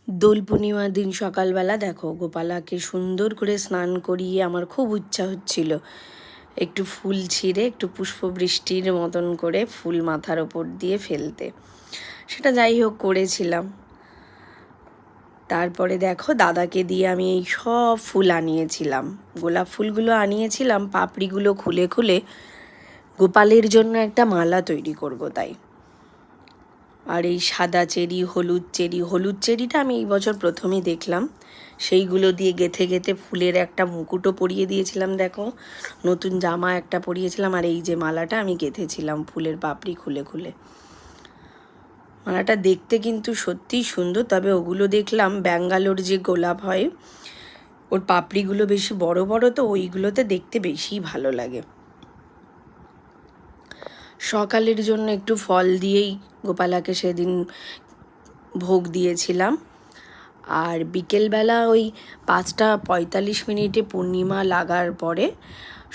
দোল পূর্ণিমার দিন সকালবেলা দেখো গোপালাকে সুন্দর করে স্নান করিয়ে আমার খুব ইচ্ছা হচ্ছিল একটু ফুল ছিঁড়ে একটু পুষ্পবৃষ্টির মতন করে ফুল মাথার ওপর দিয়ে ফেলতে। সেটা যাই হোক করেছিলাম। তারপরে দেখো দাদাকে দিয়ে আমি এই সব ফুল আনিয়েছিলাম, গোলাপ ফুলগুলো আনিয়েছিলাম, পাপড়িগুলো খুলে খুলে গোপালের জন্য একটা মালা তৈরি করব তাই। আর এই সাদা চেরি, হলুদ চেরিটা আমি এই বছর প্রথমেই দেখলাম, সেইগুলো দিয়ে গেঁথে গেঁথে ফুলের একটা মুকুটও পরিয়ে দিয়েছিলাম। দেখো নতুন জামা একটা পরিয়েছিলাম, আর এই যে মালাটা আমি গেঁথেছিলাম ফুলের পাপড়ি খুলে খুলে। মালাটা দেখতে কিন্তু সত্যিই সুন্দর, তবে ওগুলো দেখলাম ব্যাঙ্গালোর যে গোলাপ হয় ওর পাপড়িগুলো বেশি বড় বড়, তো ওইগুলোতে দেখতে বেশি ভালো লাগে। সকালের জন্য একটু ফল দিয়েই গোপালাকে সেদিন ভোগ দিয়েছিলাম। আর বিকেলবেলা ওই 5টা 45 পূর্ণিমা লাগার পরে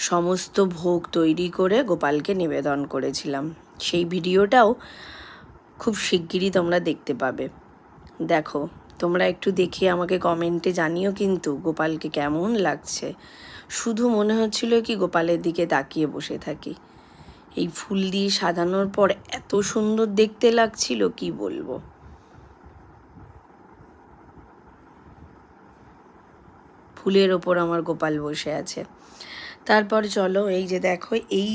সমস্ত ভোগ তৈরি করে গোপালকে নিবেদন করেছিলাম। সেই ভিডিওটাও খুব শিগগিরই তোমরা দেখতে পাবে। দেখো তোমরা একটু দেখে আমাকে কমেন্টে জানিও কিন্তু গোপালকে কেমন লাগছে। শুধু মনে হচ্ছিল কি গোপালের দিকে তাকিয়ে বসে থাকি। এই ফুল দিয়ে সাজানোর পর এত সুন্দর দেখতে লাগছিল কি বলবো। ফুলের ওপর আমার গোপাল বসে আছে। তারপর চলো এই যে দেখো এই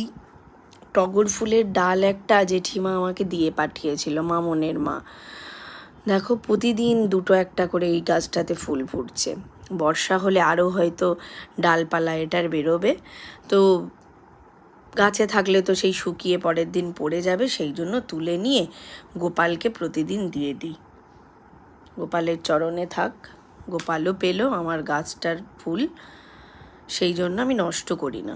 টগর ফুলের ডাল একটা জেঠিমা আমাকে দিয়ে পাঠিয়েছিল, মামনের মা। দেখো প্রতিদিন দুটো একটা করে এই গাছটাতে ফুল ফুটছে। বর্ষা হলে আরও হয়তো ডালপালা এটার বেরোবে, তো গাছে থাকলে তো সেই শুকিয়ে পরের দিন পড়ে যাবে, সেই জন্য তুলে নিয়ে গোপালকে প্রতিদিন দিয়ে দিই। গোপালের চরণে থাক, গোপালও পেল আমার গাছটার ফুল, সেই জন্য আমি নষ্ট করি না।